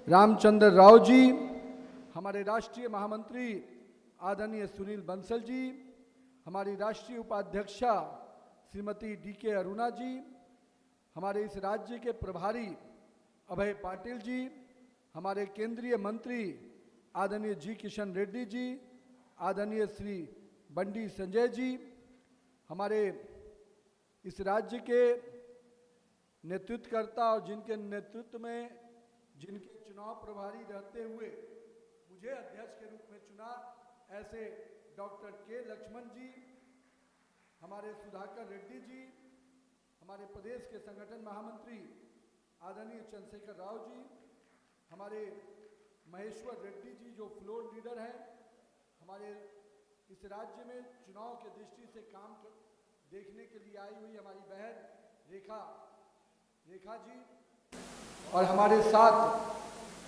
रामचंद्र राव जी, हमारे राष्ट्रीय महामंत्री आदरणीय सुनील बंसल जी, हमारी राष्ट्रीय उपाध्यक्षा श्रीमती DK अरुणा जी, हमारे इस राज्य के प्रभारी अभय पाटिल जी, हमारे केंद्रीय मंत्री आदरणीय G किशन रेड्डी जी, आदरणीय श्री बंडी संजय जी, हमारे इस राज्य के नेतृत्वकर्ता और जिनके नेतृत्व में जिनके चुनाव प्रभारी रहते हुए मुझे अध्यक्ष के रूप में चुना, ऐसे डॉक्टर K लक्ष्मण जी, हमारे सुधाकर रेड्डी जी, हमारे प्रदेश के संगठन महामंत्री आदरणीय चंद्रशेखर राव जी, हमारे महेश्वर रेड्डी जी जो फ्लोर लीडर हैं, हमारे इस राज्य में चुनाव के दृष्टि से काम देखने के लिए आई हुई हमारी बहन रेखा जी, और हमारे साथ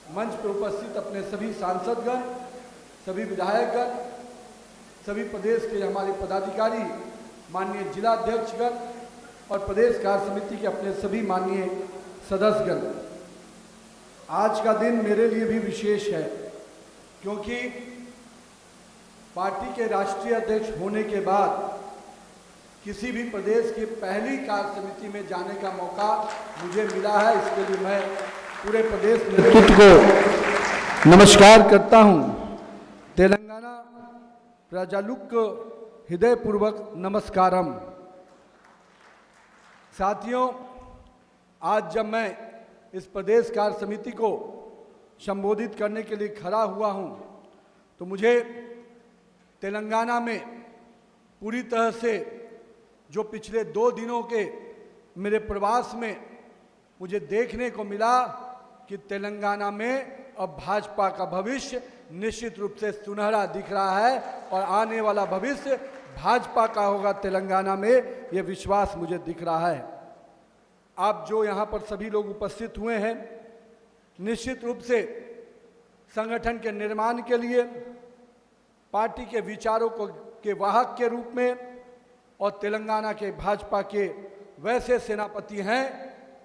मंच पर उपस्थित अपने सभी सांसदगण, सभी विधायकगण, सभी प्रदेश के हमारे पदाधिकारी, माननीय जिलाध्यक्षगण और प्रदेश कार्य समिति के अपने सभी माननीय सदस्यगण। आज का दिन मेरे लिए भी विशेष है क्योंकि पार्टी के राष्ट्रीय अध्यक्ष होने के बाद किसी भी प्रदेश की पहली कार्य समिति में जाने का मौका मुझे मिला है। इसके लिए मैं पूरे प्रदेश नेतृत्व को नमस्कार करता हूं। तेलंगाना प्रजालुक हृदयपूर्वक नमस्कारम। साथियों, आज जब मैं इस प्रदेश कार्य समिति को संबोधित करने के लिए खड़ा हुआ हूं तो मुझे तेलंगाना में पूरी तरह से जो पिछले 2 दिनों के मेरे प्रवास में मुझे देखने को मिला कि तेलंगाना में अब भाजपा का भविष्य निश्चित रूप से सुनहरा दिख रहा है और आने वाला भविष्य भाजपा का होगा तेलंगाना में, ये विश्वास मुझे दिख रहा है। आप जो यहाँ पर सभी लोग उपस्थित हुए हैं, निश्चित रूप से संगठन के निर्माण के लिए, पार्टी के विचारों को के वाहक के रूप में और तेलंगाना के भाजपा के वैसे सेनापति हैं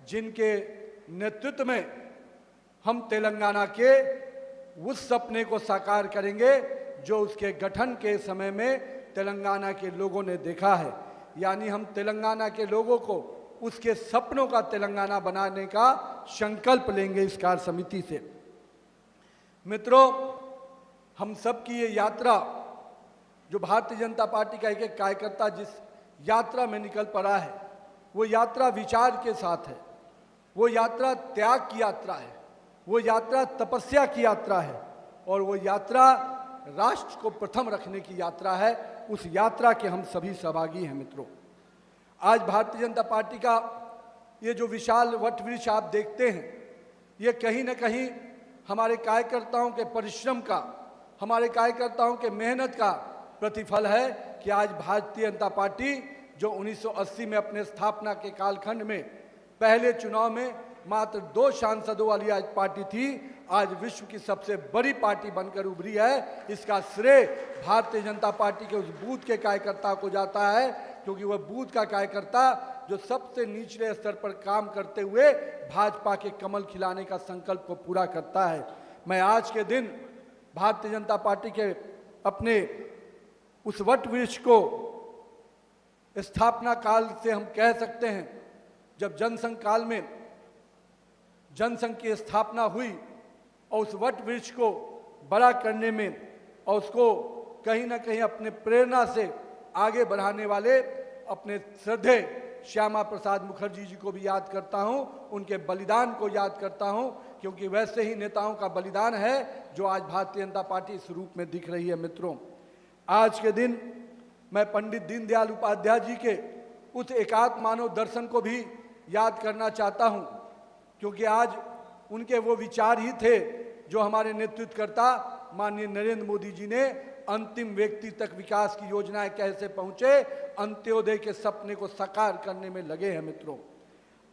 जिनके नेतृत्व में हम तेलंगाना के उस सपने को साकार करेंगे जो उसके गठन के समय में तेलंगाना के लोगों ने देखा है। यानी हम तेलंगाना के लोगों को उसके सपनों का तेलंगाना बनाने का संकल्प लेंगे इस कार्य समिति से। मित्रों, हम सब की ये यात्रा, जो भारतीय जनता पार्टी का एक एक कार्यकर्ता जिस यात्रा में निकल पड़ा है, वो यात्रा विचार के साथ है, वो यात्रा त्याग की यात्रा है, वो यात्रा तपस्या की यात्रा है और वो यात्रा राष्ट्र को प्रथम रखने की यात्रा है। उस यात्रा के हम सभी सहभागी हैं। मित्रों, आज भारतीय जनता पार्टी का ये जो विशाल वटवृक्ष आप देखते हैं, ये कहीं ना कहीं हमारे कार्यकर्ताओं के परिश्रम का, हमारे कार्यकर्ताओं के मेहनत का प्रतिफल है कि आज भारतीय जनता पार्टी जो 1980 में अपने स्थापना के कालखंड में पहले चुनाव में मात्र 2 सांसदों वाली आज पार्टी थी, आज विश्व की सबसे बड़ी पार्टी बनकर उभरी है। इसका श्रेय भारतीय जनता पार्टी के उस बूथ के कार्यकर्ता को जाता है, क्योंकि वह बूथ का कार्यकर्ता जो सबसे निचले स्तर पर काम करते हुए भाजपा के कमल खिलाने का संकल्प को पूरा करता है। मैं आज के दिन भारतीय जनता पार्टी के अपने उस वट वृक्ष को स्थापना काल से हम कह सकते हैं, जब जनसंघ काल में जनसंघ की स्थापना हुई और उस वट वृक्ष को बड़ा करने में और उसको कहीं ना कहीं अपने प्रेरणा से आगे बढ़ाने वाले अपने श्रद्धेय श्यामा प्रसाद मुखर्जी जी को भी याद करता हूं, उनके बलिदान को याद करता हूं, क्योंकि वैसे ही नेताओं का बलिदान है जो आज भारतीय जनता पार्टी इस रूप में दिख रही है। मित्रों, आज के दिन मैं पंडित दीनदयाल उपाध्याय जी के उस एकात्म मानव दर्शन को भी याद करना चाहता हूं, क्योंकि आज उनके वो विचार ही थे जो हमारे नेतृत्वकर्ता माननीय नरेंद्र मोदी जी ने अंतिम व्यक्ति तक विकास की योजनाएं कैसे पहुंचे, अंत्योदय के सपने को साकार करने में लगे हैं। मित्रों,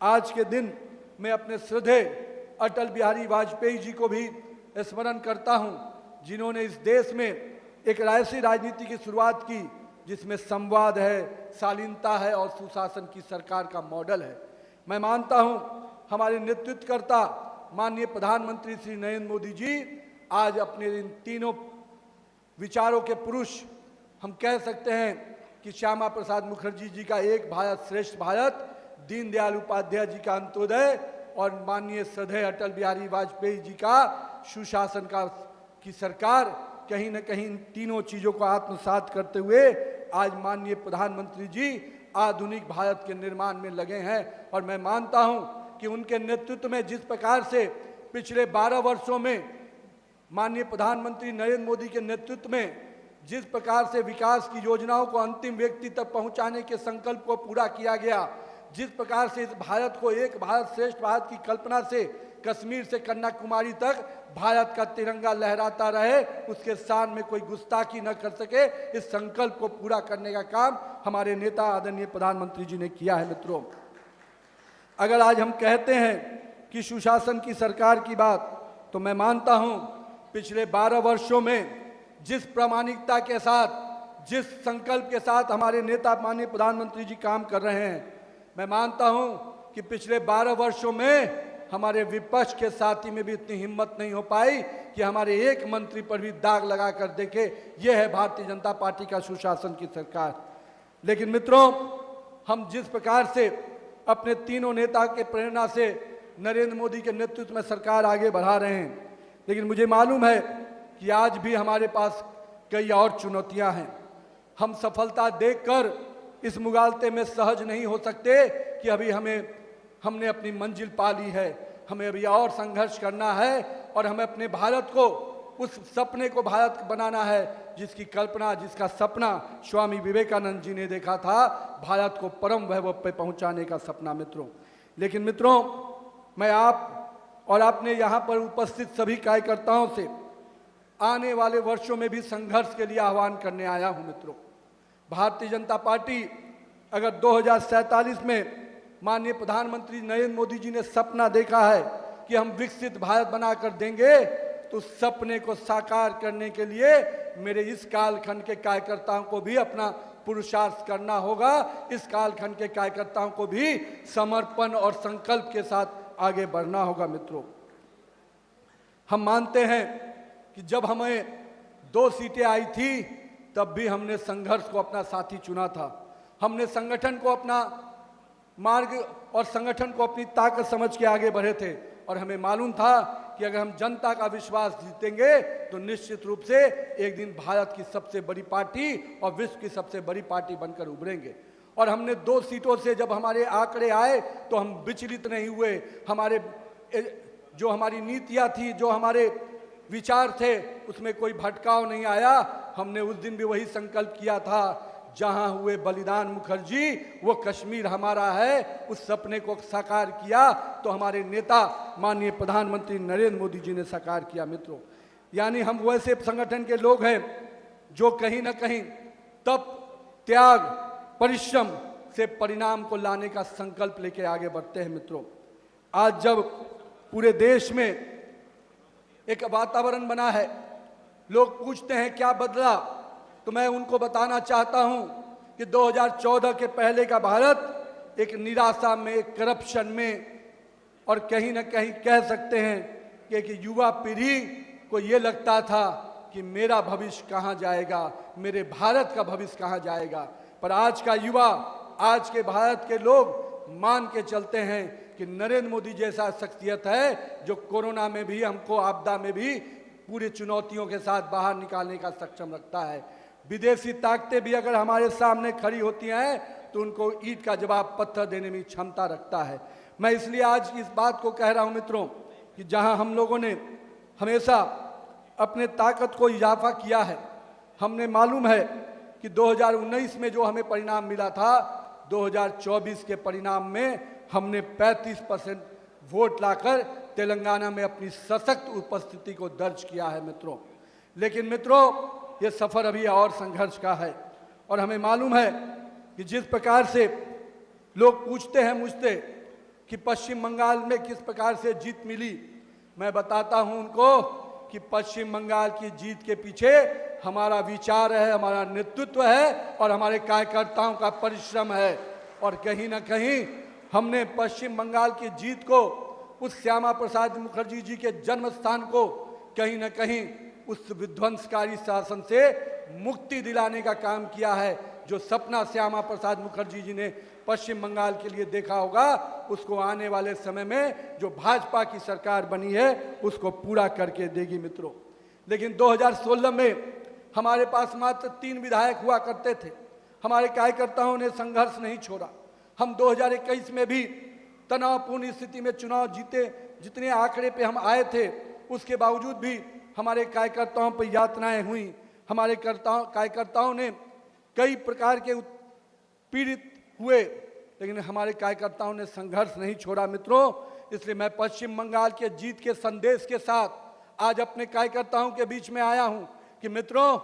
आज के दिन मैं अपने श्रद्धेय अटल बिहारी वाजपेयी जी को भी स्मरण करता हूं, जिन्होंने इस देश में एक ऐसी राजनीति की शुरुआत की जिसमें संवाद है, शालीनता है और सुशासन की सरकार का मॉडल है। मैं मानता हूं हमारे नेतृत्वकर्ता माननीय प्रधानमंत्री श्री नरेंद्र मोदी जी आज अपने इन तीनों विचारों के पुरुष हम कह सकते हैं कि श्यामा प्रसाद मुखर्जी जी का एक भारत श्रेष्ठ भारत, दीनदयाल उपाध्याय जी का अंत्योदय और माननीय श्रद्धेय अटल बिहारी वाजपेयी जी का सुशासन की सरकार, कहीं न कहीं इन तीनों चीजों को आत्मसात करते हुए आज माननीय प्रधानमंत्री जी आधुनिक भारत के निर्माण में लगे हैं। और मैं मानता हूं कि उनके नेतृत्व में जिस प्रकार से पिछले 12 वर्षों में माननीय प्रधानमंत्री नरेंद्र मोदी के नेतृत्व में जिस प्रकार से विकास की योजनाओं को अंतिम व्यक्ति तक पहुंचाने के संकल्प को पूरा किया गया, जिस प्रकार से इस भारत को एक भारत श्रेष्ठ भारत की कल्पना से कश्मीर से कन्याकुमारी तक भारत का तिरंगा लहराता रहे, उसके शान में कोई गुस्ताखी न कर सके, इस संकल्प को पूरा करने का काम हमारे नेता आदरणीय प्रधानमंत्री जी ने किया है। मित्रों, अगर आज हम कहते हैं कि सुशासन की सरकार की बात, तो मैं मानता हूं पिछले 12 वर्षों में जिस प्रामाणिकता के साथ, जिस संकल्प के साथ हमारे नेता माननीय प्रधानमंत्री जी काम कर रहे हैं, मैं मानता हूं कि पिछले 12 वर्षों में हमारे विपक्ष के साथी में भी इतनी हिम्मत नहीं हो पाई कि हमारे एक मंत्री पर भी दाग लगा कर देखे यह है भारतीय जनता पार्टी का सुशासन की सरकार। लेकिन मित्रों, हम जिस प्रकार से अपने तीनों नेता के प्रेरणा से नरेंद्र मोदी के नेतृत्व में सरकार आगे बढ़ा रहे हैं, लेकिन मुझे मालूम है कि आज भी हमारे पास कई और चुनौतियां हैं। हम सफलता देखकर इस मुगालते में सहज नहीं हो सकते कि अभी हमने अपनी मंजिल पा ली है, हमें अभी और संघर्ष करना है और हमें अपने भारत को, उस सपने को भारत बनाना है जिसकी कल्पना, जिसका सपना स्वामी विवेकानंद जी ने देखा था, भारत को परम वैभव पे पहुंचाने का सपना। लेकिन मित्रों, मैं आप और आपने यहाँ पर उपस्थित सभी कार्यकर्ताओं से आने वाले वर्षों में भी संघर्ष के लिए आह्वान करने आया हूँ। मित्रों, भारतीय जनता पार्टी अगर 2047 में माननीय प्रधानमंत्री नरेंद्र मोदी जी ने सपना देखा है कि हम विकसित भारत बनाकर देंगे, तो सपने को साकार करने के लिए मेरे इस कालखंड के कार्यकर्ताओं को भी अपना पुरुषार्थ करना होगा। इस कालखंड के कार्यकर्ताओं को भी समर्पण और संकल्प के साथ आगे बढ़ना होगा। मित्रों, हम मानते हैं कि जब हमें 2 सीटें आई थी तब भी हमने संघर्ष को अपना साथी चुना था, हमने संगठन को अपना मार्ग और संगठन को अपनी ताकत समझ के आगे बढ़े थे और हमें मालूम था कि अगर हम जनता का विश्वास जीतेंगे तो निश्चित रूप से एक दिन भारत की सबसे बड़ी पार्टी और विश्व की सबसे बड़ी पार्टी बनकर उभरेंगे। और हमने 2 सीटों से जब हमारे आंकड़े आए तो हम विचलित नहीं हुए। हमारी नीतियां थी, जो हमारे विचार थे, उसमें कोई भटकाव नहीं आया। हमने उस दिन भी वही संकल्प किया था, जहां हुए बलिदान मुखर्जी वो कश्मीर हमारा है। उस सपने को साकार किया तो हमारे नेता माननीय प्रधानमंत्री नरेंद्र मोदी जी ने साकार किया। मित्रों, यानी हम वैसे संगठन के लोग हैं जो कहीं ना कहीं तप, त्याग, परिश्रम से परिणाम को लाने का संकल्प लेके आगे बढ़ते हैं। मित्रों, आज जब पूरे देश में एक वातावरण बना है, लोग पूछते हैं क्या बदला, तो मैं उनको बताना चाहता हूं कि 2014 के पहले का भारत एक निराशा में, एक करप्शन में, और कहीं ना कहीं कह सकते हैं कि एक युवा पीढ़ी को ये लगता था कि मेरा भविष्य कहाँ जाएगा, मेरे भारत का भविष्य कहाँ जाएगा। पर आज का युवा, आज के भारत के लोग मान के चलते हैं कि नरेंद्र मोदी जैसा शख्सियत है जो कोरोना में भी हमको, आपदा में भी पूरी चुनौतियों के साथ बाहर निकालने का सक्षम रखता है। विदेशी ताकतें भी अगर हमारे सामने खड़ी होती हैं तो उनको ईंट का जवाब पत्थर देने में क्षमता रखता है। मैं इसलिए आज इस बात को कह रहा हूं मित्रों कि जहां हम लोगों ने हमेशा अपने ताकत को इजाफा किया है, हमने मालूम है कि 2019 में जो हमें परिणाम मिला था, 2024 के परिणाम में हमने 35% वोट लाकर तेलंगाना में अपनी सशक्त उपस्थिति को दर्ज किया है। लेकिन मित्रों, ये सफर अभी और संघर्ष का है और हमें मालूम है कि जिस प्रकार से लोग पूछते हैं मुझसे कि पश्चिम बंगाल में किस प्रकार से जीत मिली, मैं बताता हूं उनको कि पश्चिम बंगाल की जीत के पीछे हमारा विचार है, हमारा नेतृत्व है और हमारे कार्यकर्ताओं का परिश्रम है। और कहीं ना कहीं हमने पश्चिम बंगाल की जीत को उस श्यामा प्रसाद मुखर्जी जी के जन्म स्थान को कहीं न कहीं उस विध्वंसकारी शासन से मुक्ति दिलाने का काम किया है। जो सपना श्यामा प्रसाद मुखर्जी जी ने पश्चिम बंगाल के लिए देखा होगा, उसको आने वाले समय में जो भाजपा की सरकार बनी है उसको पूरा करके देगी मित्रों। लेकिन 2016 में हमारे पास मात्र 3 विधायक हुआ करते थे। हमारे कार्यकर्ताओं ने संघर्ष नहीं छोड़ा। हम 2021 में भी तनावपूर्ण स्थिति में चुनाव जीते। जितने आंकड़े पे हम आए थे उसके बावजूद भी हमारे कार्यकर्ताओं पर यातनाएं हुई। हमारे कार्यकर्ताओं ने कई प्रकार के पीड़ित हुए, लेकिन हमारे कार्यकर्ताओं ने संघर्ष नहीं छोड़ा मित्रों। इसलिए मैं पश्चिम बंगाल के जीत के संदेश के साथ आज अपने कार्यकर्ताओं के बीच में आया हूं कि मित्रों,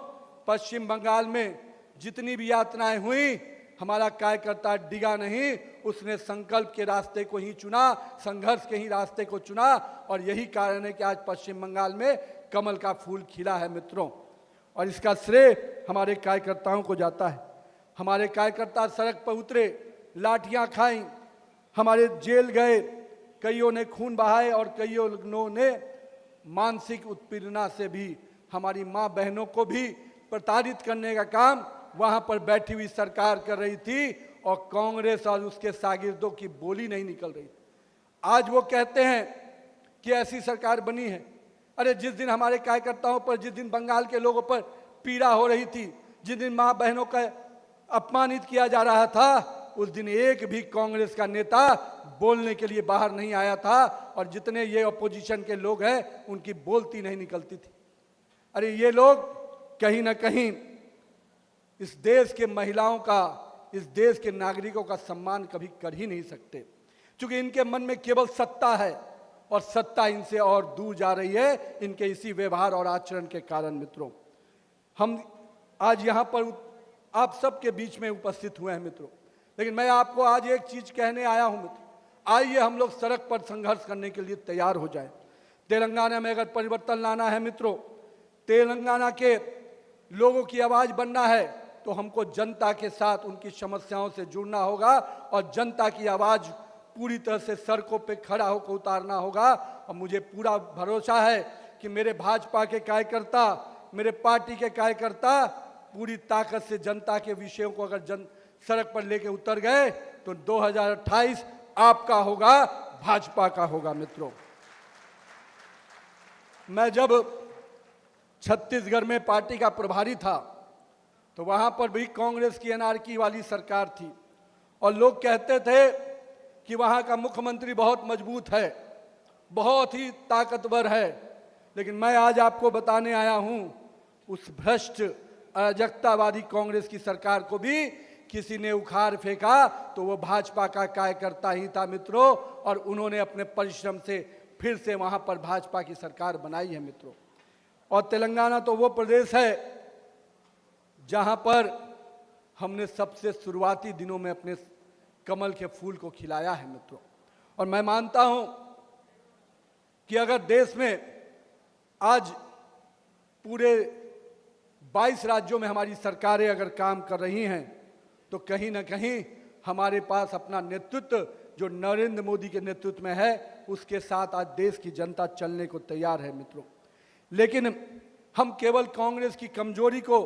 पश्चिम बंगाल में जितनी भी यातनाएं हुई, हमारा कार्यकर्ता डिगा नहीं, उसने संकल्प के रास्ते को ही चुना, संघर्ष के ही रास्ते को चुना। और यही कारण है कि आज पश्चिम बंगाल में कमल का फूल खिला है मित्रों। और इसका श्रेय हमारे कार्यकर्ताओं को जाता है। हमारे कार्यकर्ता सड़क पर उतरे, लाठियां खाई, हमारे जेल गए, कईयों ने खून बहाए और कईयों ने मानसिक उत्पीड़ना से भी हमारी माँ बहनों को भी प्रताड़ित करने का काम वहां पर बैठी हुई सरकार कर रही थी और कांग्रेस और उसके शागिर्दों की बोली नहीं निकल रही। आज वो कहते हैं कि ऐसी सरकार बनी है। अरे जिस दिन हमारे कार्यकर्ताओं पर, जिस दिन बंगाल के लोगों पर पीड़ा हो रही थी, जिस दिन माँ बहनों का अपमानित किया जा रहा था, उस दिन एक भी कांग्रेस का नेता बोलने के लिए बाहर नहीं आया था। और जितने ये अपोजिशन के लोग हैं उनकी बोलती नहीं निकलती थी। अरे ये लोग कहीं ना कहीं इस देश के महिलाओं का, इस देश के नागरिकों का सम्मान कभी कर ही नहीं सकते, क्योंकि इनके मन में केवल सत्ता है और सत्ता इनसे और दूर जा रही है इनके इसी व्यवहार और आचरण के कारण। मित्रों, हम आज यहाँ पर आप सबके बीच में उपस्थित हुए हैं मित्रों, लेकिन मैं आपको आज एक चीज कहने आया हूं मित्रों। आइए हम लोग सड़क पर संघर्ष करने के लिए तैयार हो जाएं। तेलंगाना में अगर परिवर्तन लाना है मित्रों, तेलंगाना के लोगों की आवाज बनना है, तो हमको जनता के साथ उनकी समस्याओं से जुड़ना होगा और जनता की आवाज पूरी तरह से सड़कों पे खड़ा होकर उतारना होगा। और मुझे पूरा भरोसा है कि मेरे भाजपा के कार्यकर्ता, मेरे पार्टी के कार्यकर्ता पूरी ताकत से जनता के विषयों को अगर सड़क पर लेके उतर गए तो 2028 आपका होगा, भाजपा का होगा। मित्रों, मैं जब छत्तीसगढ़ में पार्टी का प्रभारी था तो वहां पर भी कांग्रेस की एनआरकी वाली सरकार थी और लोग कहते थे कि वहां का मुख्यमंत्री बहुत मजबूत है, बहुत ही ताकतवर है। लेकिन मैं आज आपको बताने आया हूं, उस भ्रष्ट अराजकतावादी कांग्रेस की सरकार को भी किसी ने उखाड़ फेंका तो वो भाजपा का कार्यकर्ता ही था मित्रों। और उन्होंने अपने परिश्रम से फिर से वहां पर भाजपा की सरकार बनाई है मित्रों। और तेलंगाना तो वो प्रदेश है जहां पर हमने सबसे शुरुआती दिनों में अपने कमल के फूल को खिलाया है मित्रों। और मैं मानता हूं कि अगर देश में आज पूरे 22 राज्यों में हमारी सरकारें अगर काम कर रही हैं तो कहीं ना कहीं हमारे पास अपना नेतृत्व जो नरेंद्र मोदी के नेतृत्व में है, उसके साथ आज देश की जनता चलने को तैयार है मित्रों। लेकिन हम केवल कांग्रेस की कमजोरी को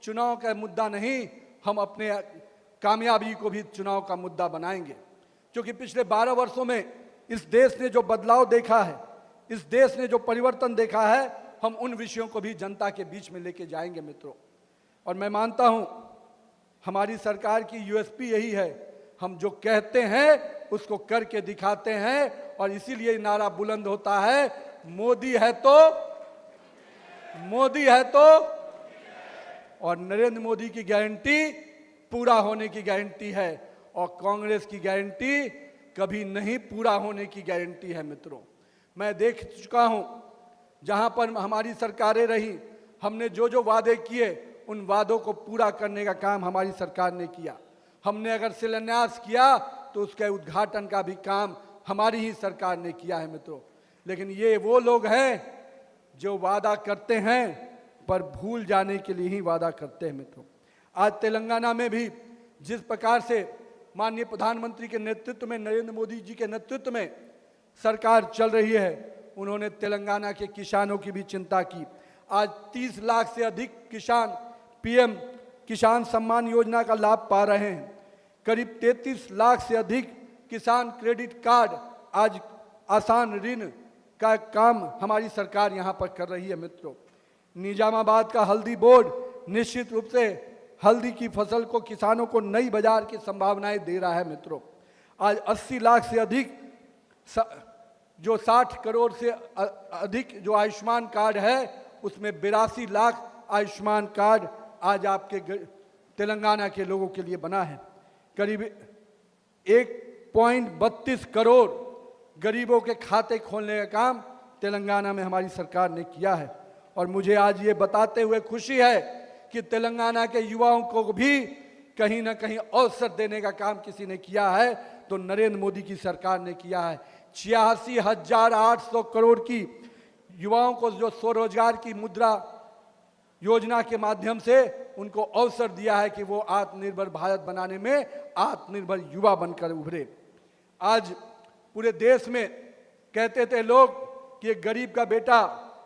चुनाव का मुद्दा नहीं, हम अपने कामयाबी को भी चुनाव का मुद्दा बनाएंगे। क्योंकि पिछले 12 वर्षों में इस देश ने जो बदलाव देखा है, इस देश ने जो परिवर्तन देखा है, हम उन विषयों को भी जनता के बीच में लेके जाएंगे मित्रों। और मैं मानता हूं हमारी सरकार की यूएसपी यही है, हम जो कहते हैं उसको करके दिखाते हैं। और इसीलिए नारा बुलंद होता है, मोदी है तो, मोदी है तो। और नरेंद्र मोदी की गारंटी पूरा होने की गारंटी है और कांग्रेस की गारंटी कभी नहीं पूरा होने की गारंटी है मित्रों। मैं देख चुका हूं जहां पर हमारी सरकारें रही, हमने जो जो वादे किए उन वादों को पूरा करने का काम हमारी सरकार ने किया। हमने अगर शिलान्यास किया तो उसके उद्घाटन का भी काम हमारी ही सरकार ने किया है मित्रों। लेकिन ये वो लोग हैं जो वादा करते हैं पर भूल जाने के लिए ही वादा करते हैं मित्रों। आज तेलंगाना में भी जिस प्रकार से माननीय प्रधानमंत्री के नेतृत्व में, नरेंद्र मोदी जी के नेतृत्व में सरकार चल रही है, उन्होंने तेलंगाना के किसानों की भी चिंता की। आज 30 लाख से अधिक किसान पीएम किसान सम्मान योजना का लाभ पा रहे हैं। करीब 33 लाख से अधिक किसान क्रेडिट कार्ड, आज आसान ऋण का काम हमारी सरकार यहाँ पर कर रही है मित्रों। निजामाबाद का हल्दी बोर्ड निश्चित रूप से हल्दी की फसल को किसानों को नई बाजार की संभावनाएं दे रहा है मित्रों। आज 80 लाख से अधिक जो 60 करोड़ से अधिक जो आयुष्मान कार्ड है, उसमें 82 लाख आयुष्मान कार्ड आज आपके तेलंगाना के लोगों के लिए बना है। करीब 1.32 करोड़ गरीबों के खाते खोलने का काम तेलंगाना में हमारी सरकार ने किया है। और मुझे आज ये बताते हुए खुशी है कि तेलंगाना के युवाओं को भी कहीं ना कहीं अवसर देने का काम किसी ने किया है तो नरेंद्र मोदी की सरकार ने किया है। 86,800 करोड़ की युवाओं को जो स्वरोजगार की मुद्रा योजना के माध्यम से उनको अवसर दिया है कि वो आत्मनिर्भर भारत बनाने में आत्मनिर्भर युवा बनकर उभरे। आज पूरे देश में कहते थे लोग कि एक गरीब का बेटा,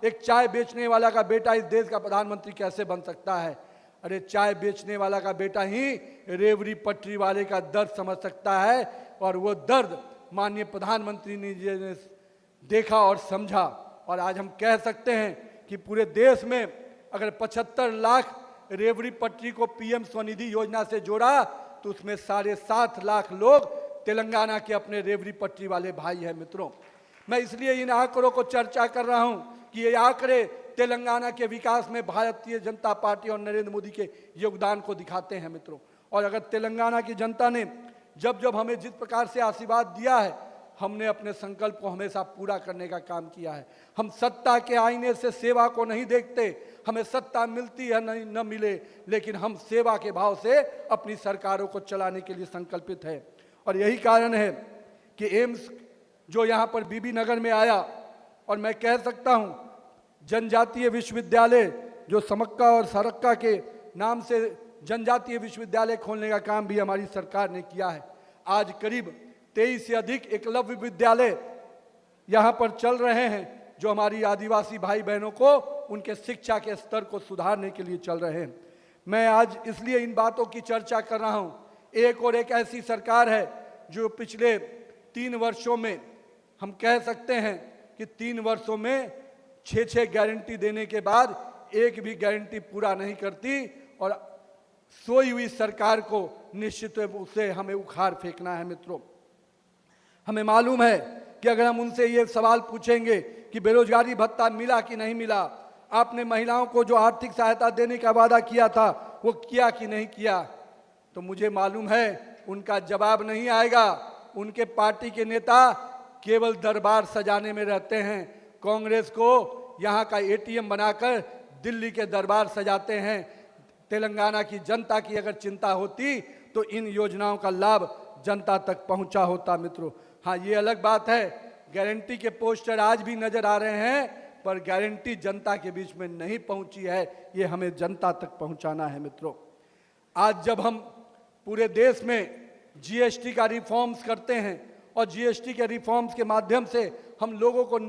एक चाय बेचने वाला का बेटा इस देश का प्रधानमंत्री कैसे बन सकता है। अरे चाय बेचने वाला का बेटा ही रेवड़ी पटरी वाले का दर्द समझ सकता है, और वो दर्द माननीय प्रधानमंत्री ने देखा और समझा। और आज हम कह सकते हैं कि पूरे देश में अगर 75 लाख रेवड़ी पटरी को पीएम स्वनिधि योजना से जोड़ा तो उसमें 7.5 लाख लोग तेलंगाना के अपने रेवड़ी पटरी वाले भाई हैं मित्रों। मैं इसलिए इन आंकड़ों को चर्चा कर रहा हूं कि ये आंकड़े तेलंगाना के विकास में भारतीय जनता पार्टी और नरेंद्र मोदी के योगदान को दिखाते हैं मित्रों। और अगर तेलंगाना की जनता ने जब जब हमें जिस प्रकार से आशीर्वाद दिया है, हमने अपने संकल्प को हमेशा पूरा करने का काम किया है। हम सत्ता के आईने से सेवा को नहीं देखते, हमें सत्ता मिलती है नहीं न मिले, लेकिन हम सेवा के भाव से अपनी सरकारों को चलाने के लिए संकल्पित है। और यही कारण है कि एम्स जो यहाँ पर बीबी नगर में आया, और मैं कह सकता हूँ जनजातीय विश्वविद्यालय जो समक्का और सरक्का के नाम से जनजातीय विश्वविद्यालय खोलने का काम भी हमारी सरकार ने किया है। आज करीब 23 से अधिक एकलव्य विद्यालय यहाँ पर चल रहे हैं जो हमारी आदिवासी भाई बहनों को उनके शिक्षा के स्तर को सुधारने के लिए चल रहे हैं। मैं आज इसलिए इन बातों की चर्चा कर रहा हूँ। एक ऐसी सरकार है जो पिछले 3 वर्षों में हम कह सकते हैं कि 3 वर्षों में 6 गारंटी देने के बाद एक भी गारंटी पूरा नहीं करती, और सोई हुई सरकार को निश्चित रूप से हमें उखाड़ फेंकना है मित्रों। हमें मालूम है कि अगर हम उनसे ये सवाल पूछेंगे कि बेरोजगारी भत्ता मिला कि नहीं मिला, आपने महिलाओं को जो आर्थिक सहायता देने का वादा किया था वो किया कि नहीं किया, तो मुझे मालूम है उनका जवाब नहीं आएगा। उनके पार्टी के नेता केवल दरबार सजाने में रहते हैं। कांग्रेस को यहाँ का एटीएम बनाकर दिल्ली के दरबार सजाते हैं। तेलंगाना की जनता की अगर चिंता होती तो इन योजनाओं का लाभ जनता तक पहुंचा होता मित्रों। हाँ, ये अलग बात है, गारंटी के पोस्टर आज भी नजर आ रहे हैं, पर गारंटी जनता के बीच में नहीं पहुंची है, ये हमें जनता तक पहुंचाना है मित्रों। आज जब हम पूरे देश में जीएसटी का रिफॉर्म्स करते हैं और जीएसटी के रिफॉर्म्स के माध्यम से हम लोगों को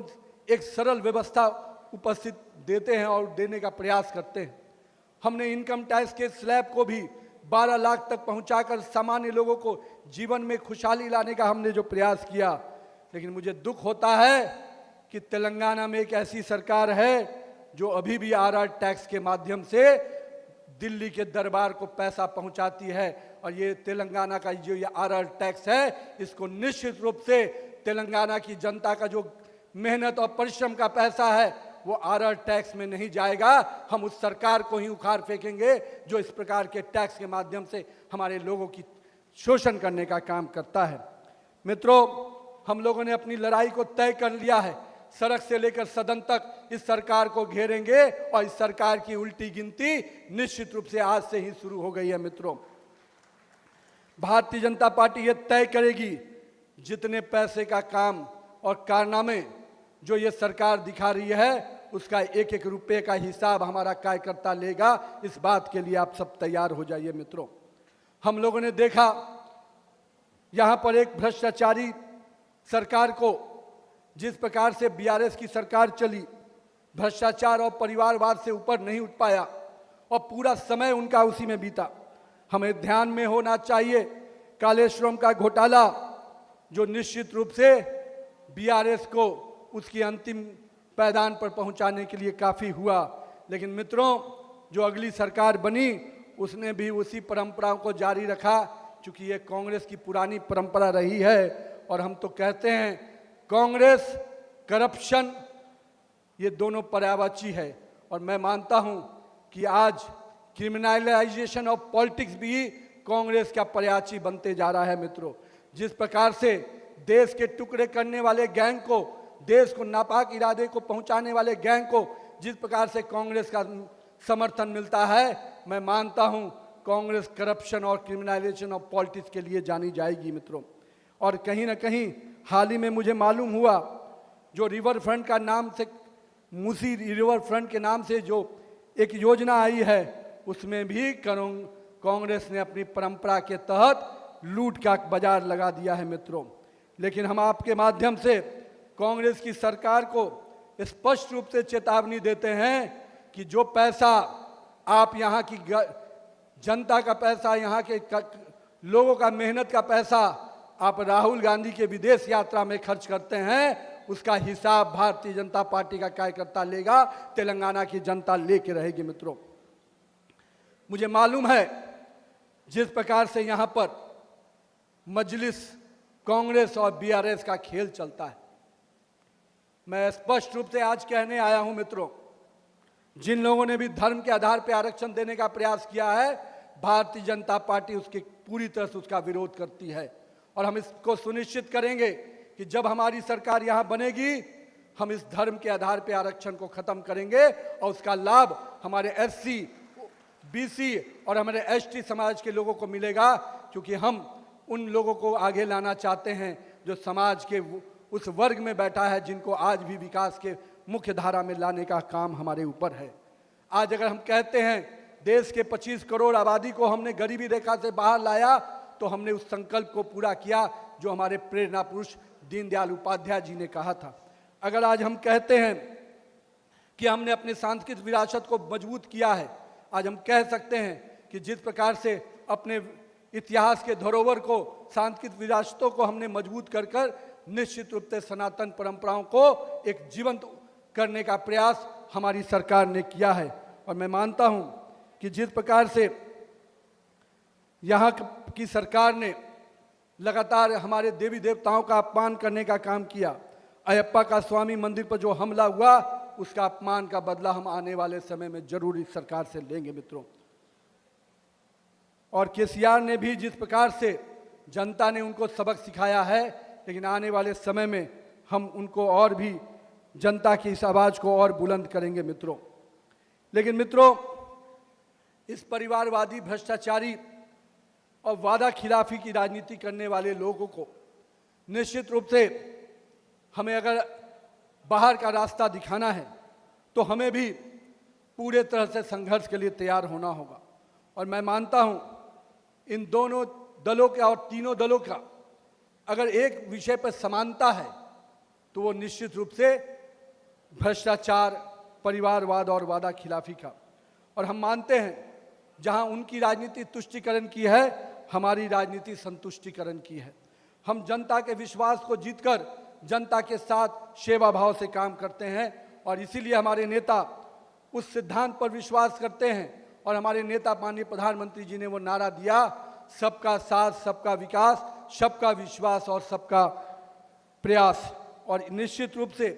एक सरल व्यवस्था उपस्थित देते हैं और देने का प्रयास करते हैं। हमने इनकम टैक्स के स्लैब को भी 12 लाख तक पहुंचाकर सामान्य लोगों को जीवन में खुशहाली लाने का हमने जो प्रयास किया, लेकिन मुझे दुख होता है कि तेलंगाना में एक ऐसी सरकार है जो अभी भी आरआर टैक्स के माध्यम से दिल्ली के दरबार को पैसा पहुंचाती है। और ये तेलंगाना का जो ये आरआर टैक्स है, इसको निश्चित रूप से तेलंगाना की जनता का जो मेहनत और परिश्रम का पैसा है वो आरआर टैक्स में नहीं जाएगा। हम उस सरकार को ही उखाड़ फेंकेंगे जो इस प्रकार के टैक्स के माध्यम से हमारे लोगों की शोषण करने का काम करता है। मित्रों, हम लोगों ने अपनी लड़ाई को तय कर लिया है। सड़क से लेकर सदन तक इस सरकार को घेरेंगे और इस सरकार की उल्टी गिनती निश्चित रूप से आज से ही शुरू हो गई है मित्रों। भारतीय जनता पार्टी ये तय करेगी जितने पैसे का काम और कारनामे जो ये सरकार दिखा रही है उसका एक एक रुपये का हिसाब हमारा कार्यकर्ता लेगा। इस बात के लिए आप सब तैयार हो जाइए मित्रों। हम लोगों ने देखा यहाँ पर एक भ्रष्टाचारी सरकार को जिस प्रकार से बीआरएस की सरकार चली, भ्रष्टाचार और परिवारवाद से ऊपर नहीं उठ पाया और पूरा समय उनका उसी में बीता। हमें ध्यान में होना चाहिए कालेश्वरम का घोटाला, जो निश्चित रूप से बीआरएस को उसकी अंतिम पायदान पर पहुंचाने के लिए काफ़ी हुआ। लेकिन मित्रों, जो अगली सरकार बनी उसने भी उसी परंपरा को जारी रखा, क्योंकि ये कांग्रेस की पुरानी परंपरा रही है। और हम तो कहते हैं कांग्रेस, करप्शन, ये दोनों पर्यायवाची है। और मैं मानता हूं कि आज क्रिमिनलाइजेशन ऑफ पॉलिटिक्स भी कांग्रेस का पर्यायवाची बनते जा रहा है। मित्रों, जिस प्रकार से देश के टुकड़े करने वाले गैंग को, देश को नापाक इरादे को पहुंचाने वाले गैंग को जिस प्रकार से कांग्रेस का समर्थन मिलता है, मैं मानता हूं कांग्रेस करप्शन और क्रिमिनलाइजेशन ऑफ पॉलिटिक्स के लिए जानी जाएगी। मित्रों, और कहीं ना कहीं हाल ही में मुझे मालूम हुआ, जो रिवर फ्रंट का नाम से, मूसी रिवर फ्रंट के नाम से जो एक योजना आई है, उसमें भी कांग्रेस ने अपनी परंपरा के तहत लूट का बाजार लगा दिया है। मित्रों, लेकिन हम आपके माध्यम से कांग्रेस की सरकार को स्पष्ट रूप से चेतावनी देते हैं कि जो पैसा आप यहाँ की जनता का पैसा, यहाँ के लोगों का मेहनत का पैसा आप राहुल गांधी के विदेश यात्रा में खर्च करते हैं, उसका हिसाब भारतीय जनता पार्टी का कार्यकर्ता लेगा, तेलंगाना की जनता लेके रहेगी। मित्रों, मुझे मालूम है जिस प्रकार से यहाँ पर मजलिस, कांग्रेस और बीआरएस का खेल चलता है, मैं स्पष्ट रूप से आज कहने आया हूं मित्रों, जिन लोगों ने भी धर्म के आधार पर आरक्षण देने का प्रयास किया है, भारतीय जनता पार्टी उसके पूरी तरह से उसका विरोध करती है। और हम इसको सुनिश्चित करेंगे कि जब हमारी सरकार यहाँ बनेगी, हम इस धर्म के आधार पर आरक्षण को खत्म करेंगे और उसका लाभ हमारे एससी, बीसी और हमारे एसटी समाज के लोगों को मिलेगा, क्योंकि हम उन लोगों को आगे लाना चाहते हैं जो समाज के उस वर्ग में बैठा है, जिनको आज भी विकास के मुख्य धारा में लाने का काम हमारे ऊपर है। आज अगर हम कहते हैं देश के 25 करोड़ आबादी को हमने गरीबी रेखा से बाहर लाया, तो हमने उस संकल्प को पूरा किया जो हमारे प्रेरणा पुरुष दीनदयाल उपाध्याय जी ने कहा था। अगर आज हम कहते हैं कि हमने अपने सांस्कृतिक विरासत को मजबूत किया है, आज हम कह सकते हैं कि जिस प्रकार से अपने इतिहास के धरोहर को, सांस्कृतिक विरासतों को हमने मजबूत कर कर निश्चित रूप से सनातन परंपराओं को एक जीवंत करने का प्रयास हमारी सरकार ने किया है। और मैं मानता हूं कि जिस प्रकार से यहाँ की सरकार ने लगातार हमारे देवी देवताओं का अपमान करने का काम किया, अयप्पा का स्वामी मंदिर पर जो हमला हुआ, उसका अपमान का बदला हम आने वाले समय में जरूर इस सरकार से लेंगे। मित्रों, और केसीआर ने भी जिस प्रकार से जनता ने उनको सबक सिखाया है, लेकिन आने वाले समय में हम उनको और भी जनता की इस आवाज़ को और बुलंद करेंगे। मित्रों, लेकिन मित्रों, इस परिवारवादी, भ्रष्टाचारी और वादा खिलाफी की राजनीति करने वाले लोगों को निश्चित रूप से हमें अगर बाहर का रास्ता दिखाना है, तो हमें भी पूरे तरह से संघर्ष के लिए तैयार होना होगा। और मैं मानता हूं इन दोनों दलों का और तीनों दलों का अगर एक विषय पर समानता है, तो वो निश्चित रूप से भ्रष्टाचार, परिवारवाद और वादा खिलाफी का। और हम मानते हैं जहां उनकी राजनीति तुष्टीकरण की है, हमारी राजनीति संतुष्टिकरण की है। हम जनता के विश्वास को जीतकर जनता के साथ सेवा भाव से काम करते हैं, और इसीलिए हमारे नेता उस सिद्धांत पर विश्वास करते हैं। और हमारे नेता माननीय प्रधानमंत्री जी ने वो नारा दिया, सबका साथ, सबका विकास, सबका विश्वास और सबका प्रयास। और निश्चित रूप से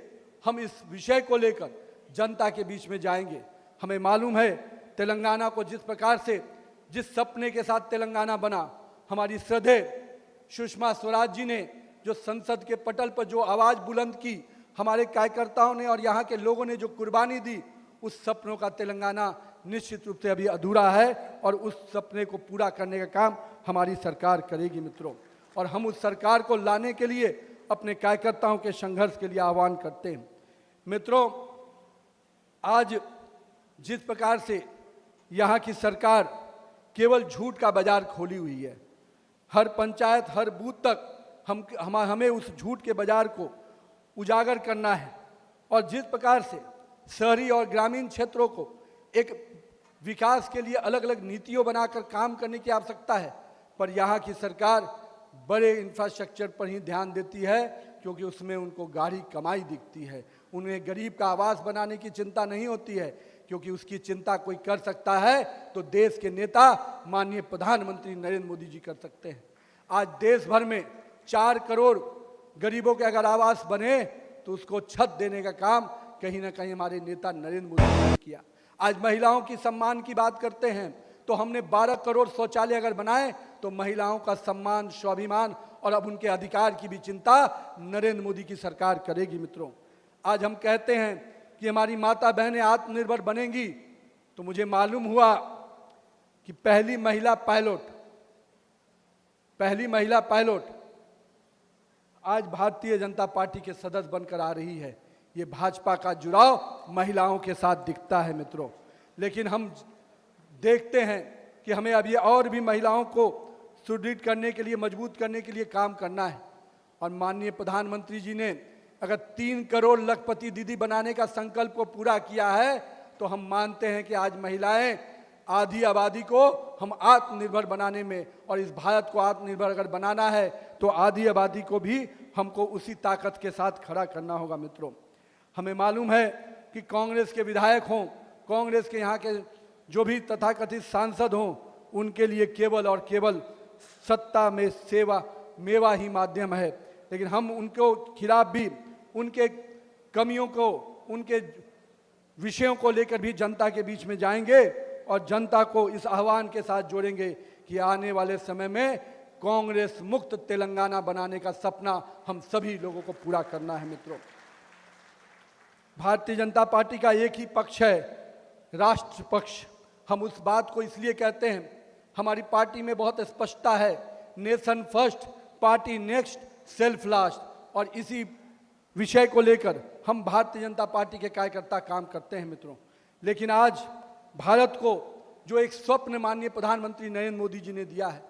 हम इस विषय को लेकर जनता के बीच में जाएंगे। हमें मालूम है तेलंगाना को जिस प्रकार से, जिस सपने के साथ तेलंगाना बना, हमारी श्रद्धेय सुषमा स्वराज जी ने जो संसद के पटल पर जो आवाज़ बुलंद की, हमारे कार्यकर्ताओं ने और यहाँ के लोगों ने जो कुर्बानी दी, उस सपनों का तेलंगाना निश्चित रूप से अभी अधूरा है, और उस सपने को पूरा करने का काम हमारी सरकार करेगी। मित्रों, और हम उस सरकार को लाने के लिए अपने कार्यकर्ताओं के संघर्ष के लिए आह्वान करते हैं। मित्रों, आज जिस प्रकार से यहाँ की सरकार केवल झूठ का बाजार खोली हुई है, हर पंचायत, हर बूथ तक हमें उस झूठ के बाजार को, उजागर करना है और जिस प्रकार से शहरी और ग्रामीण क्षेत्रों को एक विकास के लिए अलग अलग नीतियों बनाकर काम करने की आवश्यकता है, पर यहाँ की सरकार बड़े इंफ्रास्ट्रक्चर पर ही ध्यान देती है क्योंकि उसमें उनको गाढ़ी कमाई दिखती है। उन्हें गरीब का आवास बनाने की चिंता नहीं होती है, क्योंकि उसकी चिंता कोई कर सकता है तो देश के नेता माननीय प्रधानमंत्री नरेंद्र मोदी जी कर सकते हैं। आज देश भर में 4 करोड़ गरीबों के अगर आवास बने तो उसको छत देने का काम कहीं ना कहीं हमारे नेता नरेंद्र मोदी जी ने किया। आज महिलाओं की सम्मान की बात करते हैं तो हमने 12 करोड़ शौचालय अगर बनाए तो महिलाओं का सम्मान, स्वाभिमान और अब उनके अधिकार की भी चिंता नरेंद्र मोदी की सरकार करेगी। मित्रों, आज हम कहते हैं कि हमारी माता बहनें आत्मनिर्भर बनेंगी, तो मुझे मालूम हुआ कि पहली महिला पायलट आज भारतीय जनता पार्टी के सदस्य बनकर आ रही है। ये भाजपा का जुड़ाव महिलाओं के साथ दिखता है मित्रों, लेकिन हम देखते हैं कि हमें अब ये और भी महिलाओं को सुदृढ़ करने के लिए, मजबूत करने के लिए काम करना है। और माननीय प्रधानमंत्री जी ने अगर 3 करोड़ लखपति दीदी बनाने का संकल्प को पूरा किया है तो हम मानते हैं कि आज महिलाएं आधी आबादी को हम आत्मनिर्भर बनाने में, और इस भारत को आत्मनिर्भर अगर बनाना है तो आधी आबादी को भी हमको उसी ताकत के साथ खड़ा करना होगा। मित्रों, हमें मालूम है कि कांग्रेस के विधायक हों, कांग्रेस के यहाँ के जो भी तथाकथित सांसद हों, उनके लिए केवल और केवल सत्ता में सेवा मेवा ही माध्यम है। लेकिन हम उनको खिलाफ भी, उनके कमियों को, उनके विषयों को लेकर भी जनता के बीच में जाएंगे और जनता को इस आह्वान के साथ जोड़ेंगे कि आने वाले समय में कांग्रेस मुक्त तेलंगाना बनाने का सपना हम सभी लोगों को पूरा करना है। मित्रों, भारतीय जनता पार्टी का एक ही पक्ष है, राष्ट्र पक्ष। हम उस बात को इसलिए कहते हैं, हमारी पार्टी में बहुत स्पष्टता है, nation first, party next, self last, और इसी विषय को लेकर हम भारतीय जनता पार्टी के कार्यकर्ता काम करते हैं। मित्रों, लेकिन आज भारत को जो एक स्वप्न माननीय प्रधानमंत्री नरेंद्र मोदी जी ने दिया है,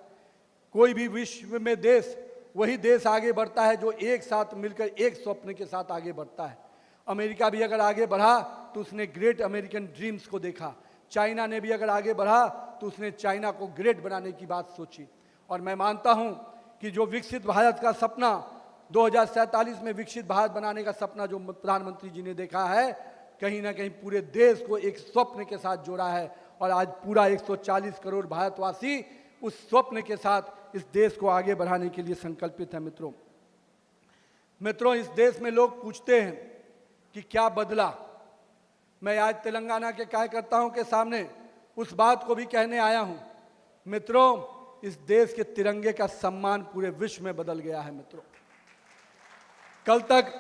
कोई भी विश्व में देश, वही देश आगे बढ़ता है जो एक साथ मिलकर एक स्वप्न के साथ आगे बढ़ता है। अमेरिका भी अगर आगे बढ़ा तो उसने ग्रेट अमेरिकन ड्रीम्स को देखा, चाइना ने भी अगर आगे बढ़ा तो उसने चाइना को ग्रेट बनाने की बात सोची। और मैं मानता हूं कि जो विकसित भारत का सपना 2047 में विकसित भारत बनाने का सपना जो प्रधानमंत्री जी ने देखा है, कहीं ना कहीं पूरे देश को एक स्वप्न के साथ जोड़ा है। और आज पूरा 140 करोड़ भारतवासी उस स्वप्न के साथ इस देश को आगे बढ़ाने के लिए संकल्पित है। मित्रों, इस देश में लोग पूछते हैं कि क्या बदला। मैं आज तेलंगाना के कार्यकर्ताओं के सामने उस बात को भी कहने आया हूं। मित्रों, इस देश के तिरंगे का सम्मान पूरे विश्व में बदल गया है। मित्रों, कल तक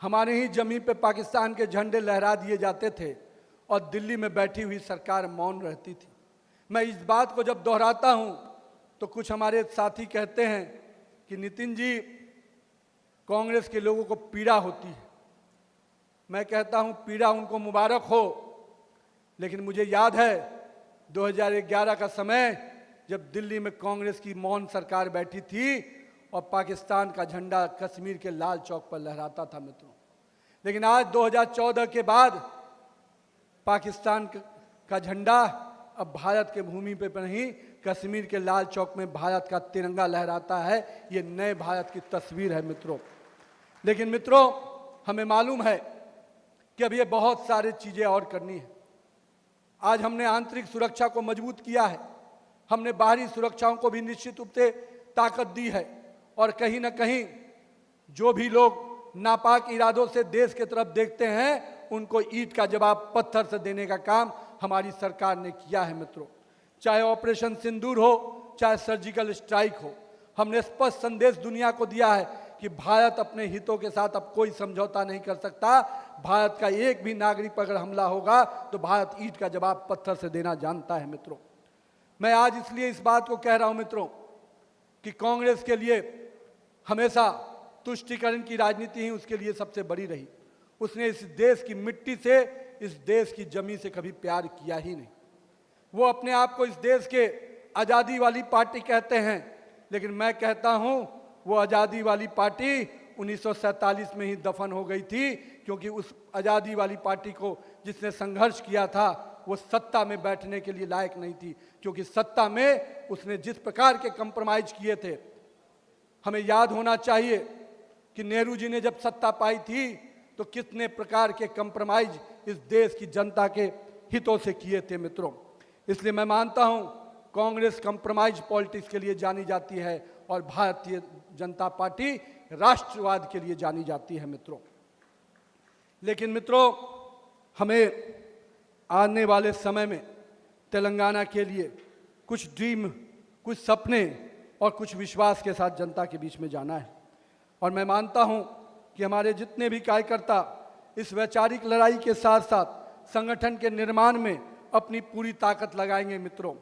हमारे ही जमीन पे पाकिस्तान के झंडे लहरा दिए जाते थे और दिल्ली में बैठी हुई सरकार मौन रहती थी। मैं इस बात को जब दोहराता हूं तो कुछ हमारे साथी कहते हैं कि नितिन जी, कांग्रेस के लोगों को पीड़ा होती है। मैं कहता हूं पीड़ा उनको मुबारक हो, लेकिन मुझे याद है 2011 का समय जब दिल्ली में कांग्रेस की मौन सरकार बैठी थी और पाकिस्तान का झंडा कश्मीर के लाल चौक पर लहराता था। मित्रों, लेकिन आज 2014 के बाद पाकिस्तान का झंडा अब भारत के भूमि पर नहीं, कश्मीर के लाल चौक में भारत का तिरंगा लहराता है। ये नए भारत की तस्वीर है। लेकिन मित्रों, हमें मालूम है कि अब ये बहुत सारी चीजें और करनी है। आज हमने आंतरिक सुरक्षा को मजबूत किया है, हमने बाहरी सुरक्षाओं को भी निश्चित रूप से ताकत दी है, और कहीं ना कहीं जो भी लोग नापाक इरादों से देश की तरफ देखते हैं उनको ईंट का जवाब पत्थर से देने का काम हमारी सरकार ने किया है। मित्रों, चाहे ऑपरेशन सिंदूर हो, चाहे सर्जिकल स्ट्राइक हो, हमने स्पष्ट संदेश दुनिया को दिया है कि भारत अपने हितों के साथ अब कोई समझौता नहीं कर सकता। भारत का एक भी नागरिक पर अगर हमला होगा तो भारत ईंट का जवाब पत्थर से देना जानता है। मित्रों, मैं आज इसलिए इस बात को कह रहा हूं मित्रों कि कांग्रेस के लिए हमेशा तुष्टीकरण की राजनीति ही उसके लिए सबसे बड़ी रही। उसने इस देश की मिट्टी से, इस देश की जमीन से कभी प्यार किया ही नहीं। वो अपने आप को इस देश के आज़ादी वाली पार्टी कहते हैं, लेकिन मैं कहता हूं वो आज़ादी वाली पार्टी 1947 में ही दफन हो गई थी, क्योंकि उस आज़ादी वाली पार्टी को जिसने संघर्ष किया था वो सत्ता में बैठने के लिए लायक नहीं थी, क्योंकि सत्ता में उसने जिस प्रकार के कंप्रोमाइज किए थे। हमें याद होना चाहिए कि नेहरू जी ने जब सत्ता पाई थी तो कितने प्रकार के कंप्रोमाइज इस देश की जनता के हितों से किए थे मित्रों। इसलिए मैं मानता हूं कांग्रेस कंप्रोमाइज पॉलिटिक्स के लिए जानी जाती है और भारतीय जनता पार्टी राष्ट्रवाद के लिए जानी जाती है मित्रों। लेकिन मित्रों, हमें आने वाले समय में तेलंगाना के लिए कुछ ड्रीम, कुछ सपने और कुछ विश्वास के साथ जनता के बीच में जाना है। और मैं मानता हूं कि हमारे जितने भी कार्यकर्ता इस वैचारिक लड़ाई के साथ साथ संगठन के निर्माण में अपनी पूरी ताकत लगाएंगे मित्रों।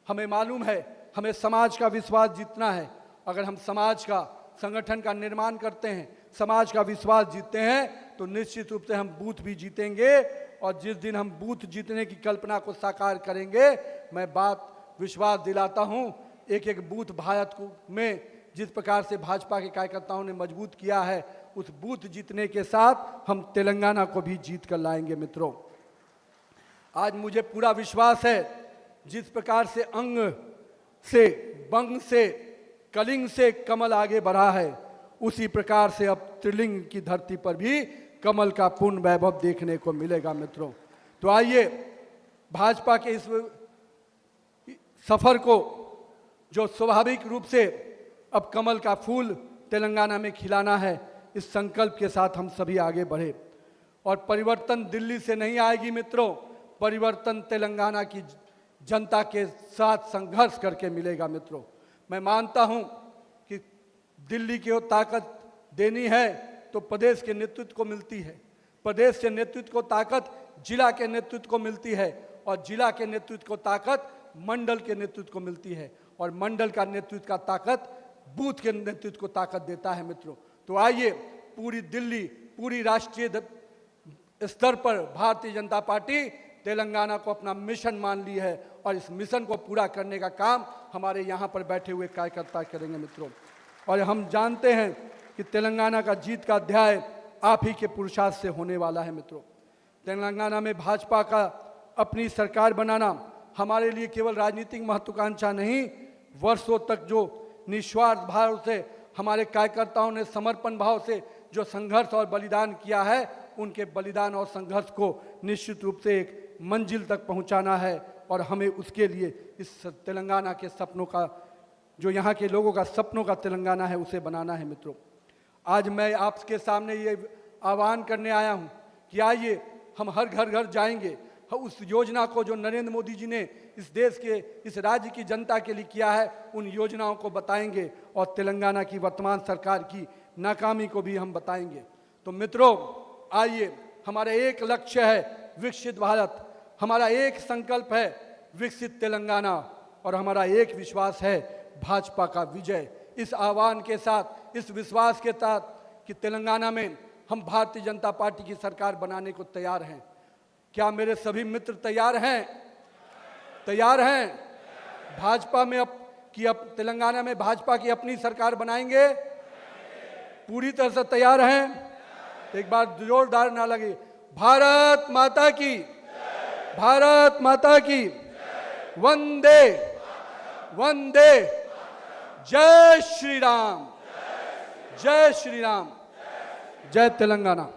हमें मालूम है हमें समाज का विश्वास जीतना है। अगर हम समाज का, संगठन का निर्माण करते हैं, समाज का विश्वास जीतते हैं, तो निश्चित रूप से हम बूथ भी जीतेंगे। और जिस दिन हम बूथ जीतने की कल्पना को साकार करेंगे, मैं बात विश्वास दिलाता हूं, एक एक बूथ भारत को में जिस प्रकार से भाजपा के कार्यकर्ताओं ने मजबूत किया है, उस बूथ जीतने के साथ हम तेलंगाना को भी जीत कर लाएंगे मित्रों। आज मुझे पूरा विश्वास है, जिस प्रकार से अंग से, बंग से, कलिंग से कमल आगे बढ़ा है, उसी प्रकार से अब त्रिलिंग की धरती पर भी कमल का पूर्ण वैभव देखने को मिलेगा मित्रों। तो आइए भाजपा के इस सफर को, जो स्वाभाविक रूप से अब कमल का फूल तेलंगाना में खिलाना है, इस संकल्प के साथ हम सभी आगे बढ़े। और परिवर्तन दिल्ली से नहीं आएगी मित्रों, परिवर्तन तेलंगाना की जनता के साथ संघर्ष करके मिलेगा मित्रों। मैं मानता हूं कि दिल्ली की वो ताकत देनी है तो प्रदेश के नेतृत्व को मिलती है, प्रदेश के नेतृत्व को ताकत जिला के नेतृत्व को मिलती है, और जिला के नेतृत्व को ताकत मंडल के नेतृत्व को मिलती है, और मंडल का नेतृत्व का ताकत बूथ के नेतृत्व को ताकत देता है मित्रों। तो आइए पूरी दिल्ली, पूरी राष्ट्रीय स्तर पर भारतीय जनता पार्टी तेलंगाना को अपना मिशन मान ली है, और इस मिशन को पूरा करने का काम हमारे यहाँ पर बैठे हुए कार्यकर्ता करेंगे मित्रों। और हम जानते हैं कि तेलंगाना का जीत का अध्याय आप ही के पुरुषार्थ से होने वाला है मित्रों। तेलंगाना में भाजपा का अपनी सरकार बनाना हमारे लिए केवल राजनीतिक महत्वाकांक्षा नहीं, वर्षों तक जो निस्वार्थ भाव से हमारे कार्यकर्ताओं ने समर्पण भाव से जो संघर्ष और बलिदान किया है, उनके बलिदान और संघर्ष को निश्चित रूप से एक मंजिल तक पहुंचाना है। और हमें उसके लिए इस तेलंगाना के सपनों का, जो यहाँ के लोगों का सपनों का तेलंगाना है, उसे बनाना है मित्रों। आज मैं आपके सामने ये आह्वान करने आया हूँ कि आइए हम हर घर घर जाएंगे, उस योजना को जो नरेंद्र मोदी जी ने इस देश के, इस राज्य की जनता के लिए किया है, उन योजनाओं को बताएंगे, और तेलंगाना की वर्तमान सरकार की नाकामी को भी हम बताएंगे। तो मित्रों, आइए, हमारा एक लक्ष्य है विकसित भारत, हमारा एक संकल्प है विकसित तेलंगाना, और हमारा एक विश्वास है भाजपा का विजय। इस आह्वान के साथ, इस विश्वास के साथ कि तेलंगाना में हम भारतीय जनता पार्टी की सरकार बनाने को तैयार हैं। क्या मेरे सभी मित्र तैयार हैं? तैयार हैं? भाजपा में अब तेलंगाना में भाजपा की अपनी सरकार बनाएंगे? पूरी तरह से तैयार हैं? एक बार जोरदार ना लगे, भारत माता की, भारत माता की, वंदे वंदे, जय श्री राम, जय श्री राम, जय तेलंगाना।